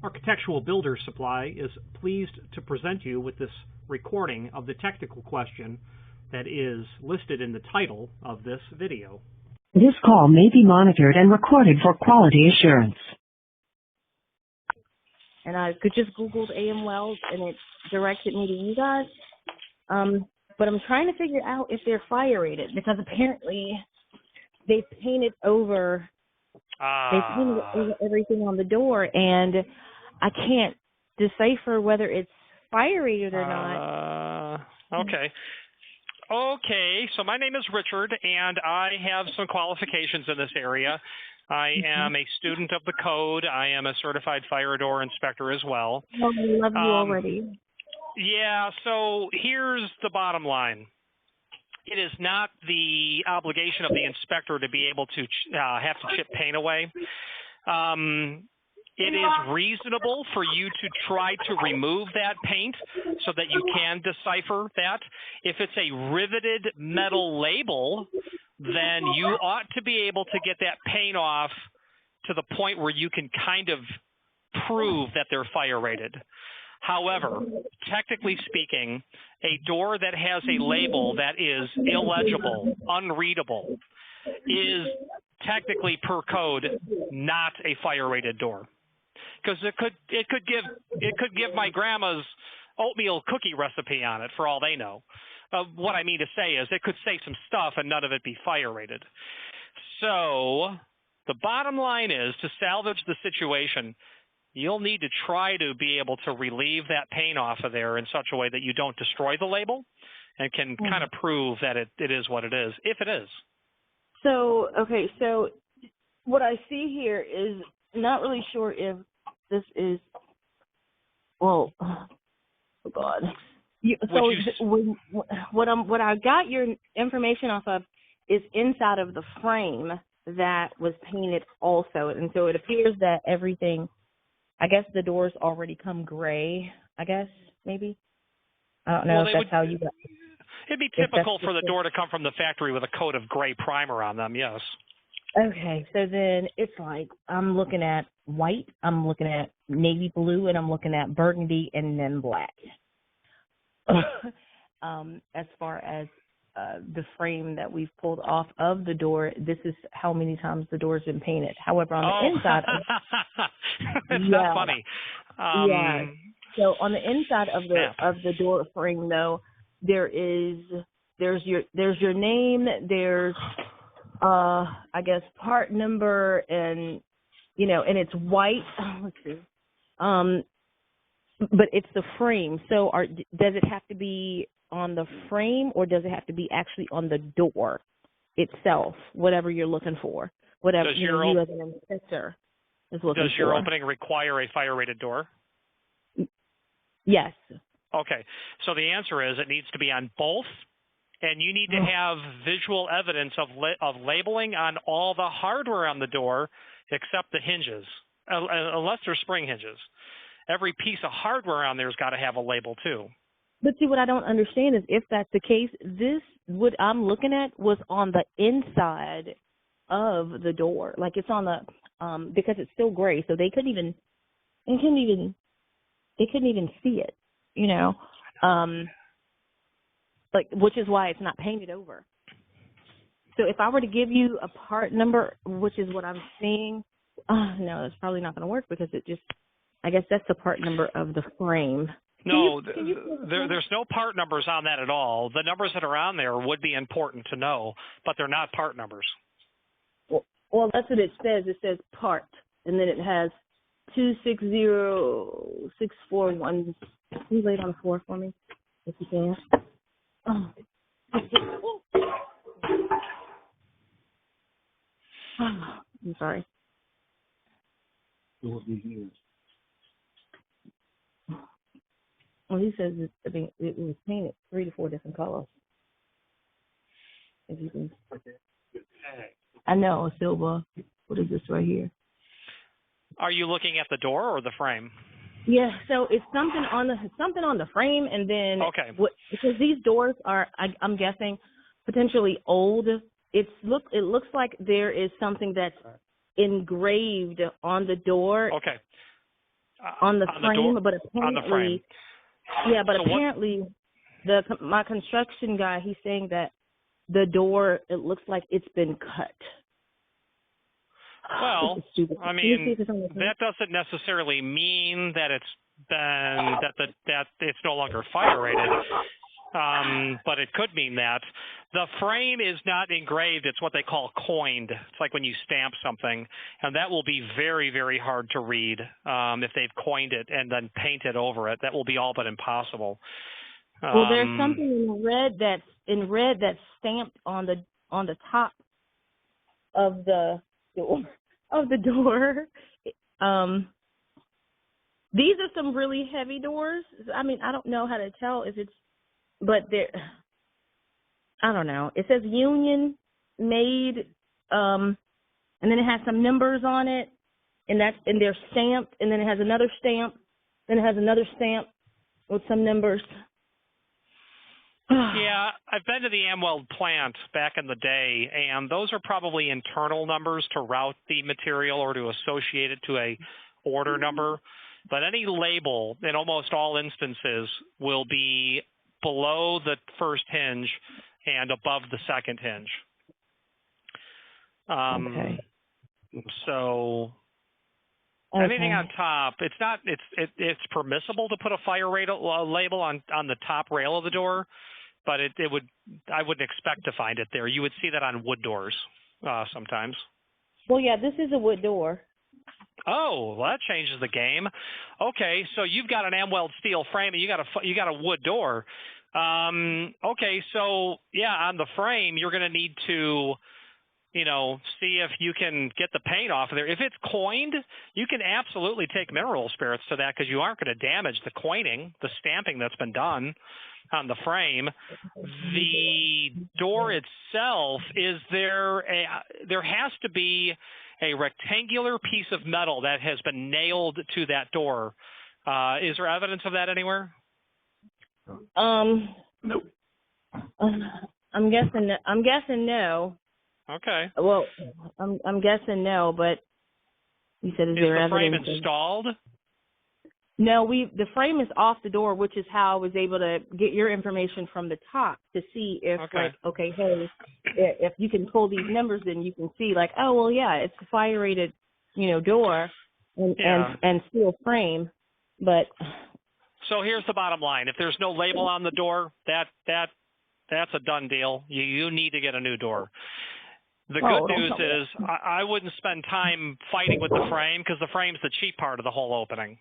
Architectural Builders Supply is pleased to present you with this recording of the technical question that is listed in the title of this video. This call may be monitored and recorded for quality assurance. And I could just Googled A.M. Wells, and it directed me to you guys. But I'm trying to figure out if they're fire rated, because apparently they painted over everything on the door, and I can't decipher whether it's fire rated or not. Okay, so my name is Richard, and I have some qualifications in this area. I am a student of the code. I am a certified fire door inspector as well. Oh, I love you already. Yeah, so here's the bottom line. It is not the obligation of the inspector to be able to have to chip paint away. It is reasonable for you to try to remove that paint so that you can decipher that. If it's a riveted metal label, then you ought to be able to get that paint off to the point where you can kind of prove that they're fire rated. However, technically speaking, a door that has a label that is illegible, unreadable, is technically per code not a fire rated door. Because it could give my grandma's oatmeal cookie recipe on it for all they know. What I mean to say is it could say some stuff and none of it be fire rated. So the bottom line is, to salvage the situation, you'll need to try to be able to relieve that paint off of there in such a way that you don't destroy the label and can kind of prove that it is what it is, if it is. So, okay, so what I see here is not really sure if this is, well, oh God. What I got your information off of is inside of the frame that was painted also. And so it appears that everything, I guess the doors already come gray, I guess, maybe. I don't know if that's how you got it. It'd be typical for the door to come from the factory with a coat of gray primer on them, yes. Okay, so then it's like I'm looking at white, I'm looking at navy blue, and I'm looking at burgundy and then black. As far as the frame that we've pulled off of the door, this is how many times the door's been painted. However, on the inside, it's not funny. So on the inside of the door frame, though, there's your name, there's I guess part number, and and it's white. Let's see. But it's the frame. So does it have to be on the frame, or does it have to be actually on the door itself? Whatever you're looking for, whatever you as an inspector is looking for. Does your opening require a fire-rated door? Yes. Okay. So the answer is it needs to be on both, and you need to have visual evidence of labeling on all the hardware on the door except the hinges, unless they're spring hinges. Every piece of hardware on there's got to have a label too. But see, what I don't understand is, if that's the case, what I'm looking at was on the inside of the door. Like, it's on the because it's still gray, so they couldn't even see it, like, which is why it's not painted over. So if I were to give you a part number, which is what I'm seeing, no, that's probably not going to work, because I guess that's the part number of the frame. No, there's no part numbers on that at all. The numbers that are on there would be important to know, but they're not part numbers. Well, that's what it says. It says part, and then it has 260641. Can you lay it on the floor for me, if you can? Oh. I'm sorry. Well, he says it was painted 3 to 4 different colors. If you can. I know, silver. What is this right here? Are you looking at the door or the frame? Yeah, so it's something on the frame, and then because these doors are, I'm guessing, potentially old. It looks like there is something that's engraved on the door. Okay. on the frame, door, but apparently, on the frame. yeah, but So apparently, my construction guy, he's saying that the door, it looks like it's been cut. Well, stupid. I mean, that doesn't necessarily mean that it's been that it's no longer fire rated. But it could mean that. The frame is not engraved. It's what they call coined. It's like when you stamp something, and that will be very, very hard to read if they've coined it and then painted over it. That will be all but impossible. Well, there's something in red that's stamped on the top of the door. These are some really heavy doors. I mean, I don't know how to tell if it's, but I don't know. It says Union Made, and then it has some numbers on it, and they're stamped, and then it has another stamp, then it has another stamp with some numbers. Yeah, I've been to the Amweld plant back in the day, and those are probably internal numbers to route the material or to associate it to a order number. But any label, in almost all instances, will be below the first hinge and above the second hinge. Okay. So Okay. anything on top, it's permissible to put a fire rate label on the top rail of the door, but I wouldn't expect to find it there. You would see that on wood doors sometimes. Well, yeah, this is a wood door. Oh, well, that changes the game. Okay, so you've got an Amweld steel frame and you got a wood door. Okay, so yeah, on the frame you're going to need to, see if you can get the paint off of there. If it's coined, you can absolutely take mineral spirits to that because you aren't going to damage the coining, the stamping that's been done on the frame. The door itself, there has to be a rectangular piece of metal that has been nailed to that door. Is there evidence of that anywhere? Nope. I'm guessing no. Okay. Well, I'm guessing no, but you said is there the frame evidence? Installed? No, the frame is off the door, which is how I was able to get your information from the top to see if hey, if you can pull these numbers, then you can see like, oh well, yeah, it's a fire rated, door and steel frame, but. So here's the bottom line: if there's no label on the door, that's a done deal. You need to get a new door. The good news is I wouldn't spend time fighting with the frame because the frame's the cheap part of the whole opening.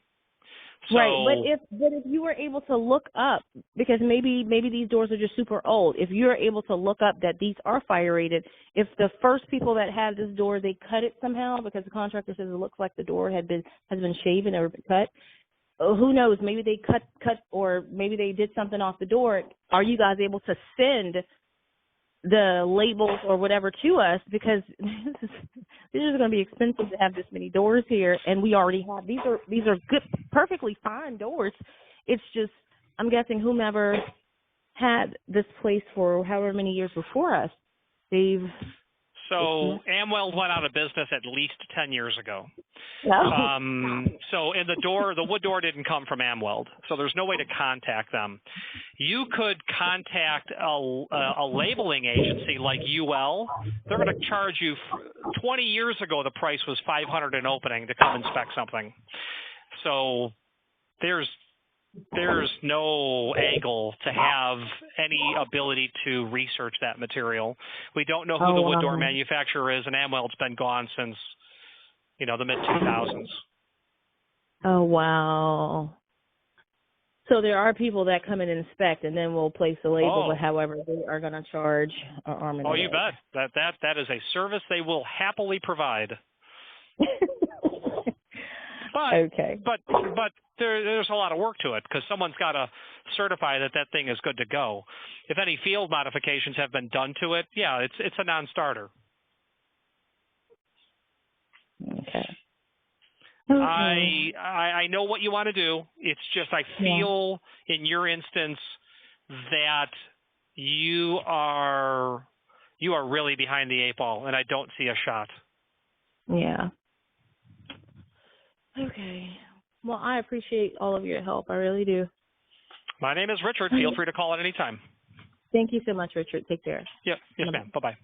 So, right, but if you were able to look up, because maybe these doors are just super old. If you're able to look up that these are fire rated, if the first people that had this door they cut it somehow because the contractor says it looks like the door has been shaven or cut. Who knows? Maybe they cut, or maybe they did something off the door. Are you guys able to send the labels or whatever to us? Because this is going to be expensive to have this many doors here, and we already have these are good, perfectly fine doors. It's just I'm guessing whomever had this place for however many years before us, So Amweld went out of business at least 10 years ago. So in the wood door didn't come from Amweld, so there's no way to contact them. You could contact a labeling agency like UL. They're going to charge you. 20 years ago, the price was $500 an opening to come inspect something. So there's no angle to have any ability to research that material. We don't know who the wood door manufacturer is, and Amweld's been gone since, the mid-2000s. Oh, wow. So there are people that come in and inspect, and then we'll place the label, but however they are going to charge an arm and a leg. You bet. That is a service they will happily provide. But there's a lot of work to it because someone's got to certify that thing is good to go. If any field modifications have been done to it, yeah, it's a non-starter. Okay. I know what you want to do. It's just I feel in your instance that you are really behind the eight ball, and I don't see a shot. Yeah. Okay. Well, I appreciate all of your help. I really do. My name is Richard. Feel free to call at any time. Thank you so much, Richard. Take care. Yep. Yes, ma'am. Bye-bye.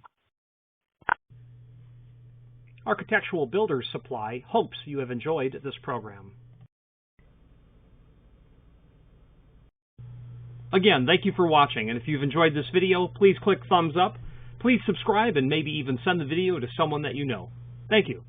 Architectural Builders Supply hopes you have enjoyed this program. Again, thank you for watching, and if you've enjoyed this video, please click thumbs up, please subscribe, and maybe even send the video to someone that you know. Thank you.